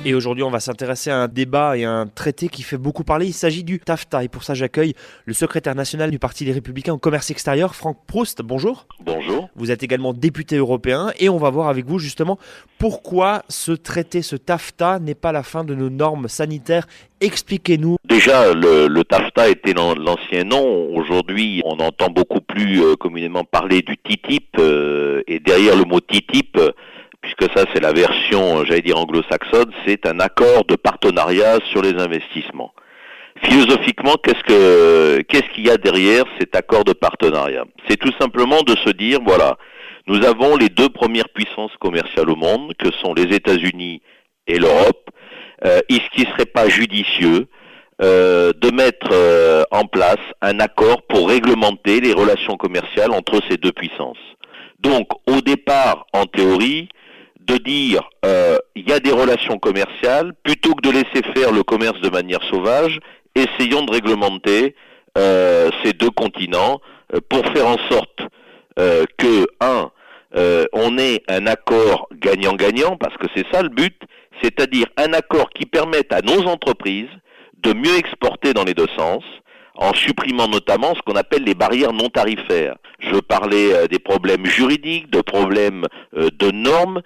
Et aujourd'hui, on va s'intéresser à un débat et à un traité qui fait beaucoup parler. Il s'agit du TAFTA. Et pour ça, j'accueille le secrétaire national du Parti des Républicains au commerce extérieur, Franck Proust. Bonjour. Bonjour. Vous êtes également député européen et on va voir avec vous justement pourquoi ce traité, ce TAFTA, n'est pas la fin de nos normes sanitaires. Expliquez-nous. Déjà, le TAFTA était l'ancien nom. Aujourd'hui, on entend beaucoup plus communément parler du TTIP. Et derrière le mot TTIP, puisque ça c'est la version, anglo-saxonne, c'est un accord de partenariat sur les investissements. Philosophiquement, qu'est-ce qu'il y a derrière cet accord de partenariat ? C'est tout simplement de se dire, voilà, nous avons les deux premières puissances commerciales au monde, que sont les États-Unis et l'Europe. Est-ce qu'il ne serait pas judicieux de mettre en place un accord pour réglementer les relations commerciales entre ces deux puissances ? Donc, au départ, en théorie, de dire il y a des relations commerciales, plutôt que de laisser faire le commerce de manière sauvage, essayons de réglementer ces deux continents pour faire en sorte on ait un accord gagnant-gagnant, parce que c'est ça le but, c'est-à-dire un accord qui permette à nos entreprises de mieux exporter dans les deux sens, en supprimant notamment ce qu'on appelle les barrières non tarifaires. Je parlais des problèmes juridiques, de problèmes de normes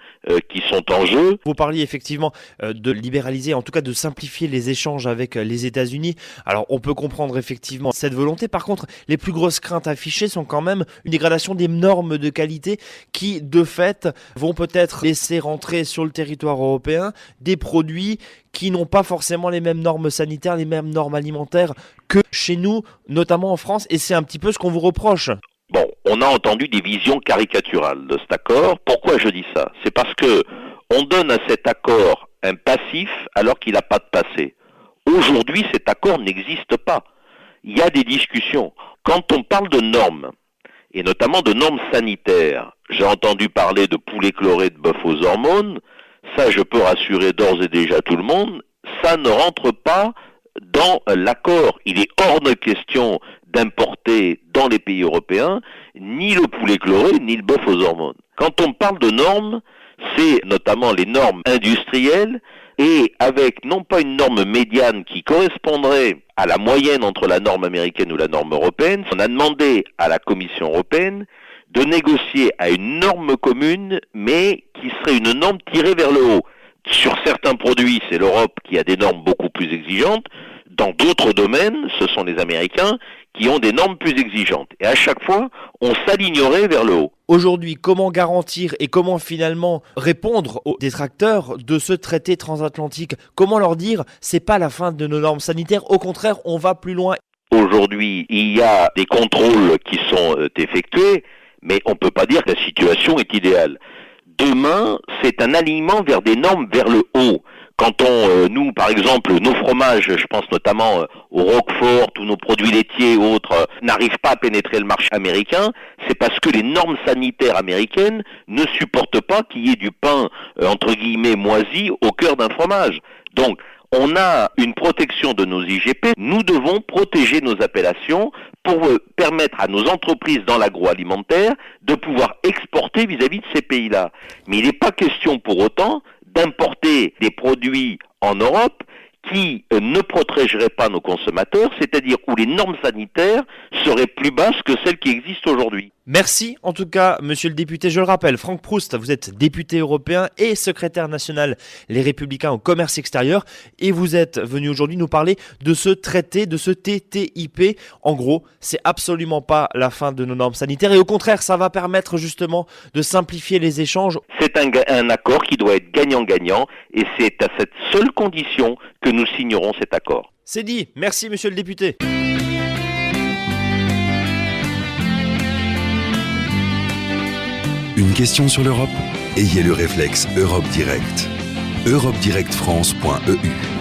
qui sont en jeu. Vous parliez effectivement de libéraliser, en tout cas de simplifier les échanges avec les États-Unis. Alors on peut comprendre effectivement cette volonté. Par contre, les plus grosses craintes affichées sont quand même une dégradation des normes de qualité qui, de fait, vont peut-être laisser rentrer sur le territoire européen des produits qui n'ont pas forcément les mêmes normes sanitaires, les mêmes normes alimentaires que chez nous, notamment en France, et c'est un petit peu ce qu'on vous reproche. Bon, on a entendu des visions caricaturales de cet accord. Pourquoi je dis ça ? C'est parce que on donne à cet accord un passif alors qu'il n'a pas de passé. Aujourd'hui, cet accord n'existe pas. Il y a des discussions. Quand on parle de normes, et notamment de normes sanitaires, j'ai entendu parler de poulet chloré de bœuf aux hormones. Ça, je peux rassurer d'ores et déjà tout le monde, ça ne rentre pas dans l'accord. Il est hors de question d'importer dans les pays européens ni le poulet chloré, ni le bœuf aux hormones. Quand on parle de normes, c'est notamment les normes industrielles, et avec non pas une norme médiane qui correspondrait à la moyenne entre la norme américaine ou la norme européenne, on a demandé à la Commission européenne de négocier à une norme commune, mais qui serait une norme tirée vers le haut. Sur certains produits, c'est l'Europe qui a des normes beaucoup plus exigeantes. Dans d'autres domaines, ce sont les Américains qui ont des normes plus exigeantes. Et à chaque fois, on s'alignerait vers le haut. Aujourd'hui, comment garantir et comment finalement répondre aux détracteurs de ce traité transatlantique ? Comment leur dire, c'est pas la fin de nos normes sanitaires, au contraire, on va plus loin ? Aujourd'hui, il y a des contrôles qui sont effectués, mais on ne peut pas dire que la situation est idéale. Demain, c'est un alignement vers des normes vers le haut. Quand nous, par exemple, nos fromages, je pense notamment au Roquefort, tous nos produits laitiers ou autres, n'arrivent pas à pénétrer le marché américain, c'est parce que les normes sanitaires américaines ne supportent pas qu'il y ait du pain, entre guillemets, moisi au cœur d'un fromage. Donc, on a une protection de nos IGP, nous devons protéger nos appellations pour permettre à nos entreprises dans l'agroalimentaire de pouvoir exporter vis-à-vis de ces pays-là. Mais il n'est pas question pour autant d'importer des produits en Europe qui ne protégeraient pas nos consommateurs, c'est-à-dire où les normes sanitaires seraient plus basses que celles qui existent aujourd'hui. Merci en tout cas, monsieur le député. Je le rappelle, Franck Proust, vous êtes député européen et secrétaire national Les Républicains au commerce extérieur et vous êtes venu aujourd'hui nous parler de ce traité, de ce TTIP. En gros, c'est absolument pas la fin de nos normes sanitaires et au contraire, ça va permettre justement de simplifier les échanges. C'est un accord qui doit être gagnant-gagnant et c'est à cette seule condition que nous signerons cet accord. C'est dit. Merci, monsieur le député. Une question sur l'Europe ? Ayez le réflexe Europe Direct. europedirect-france.eu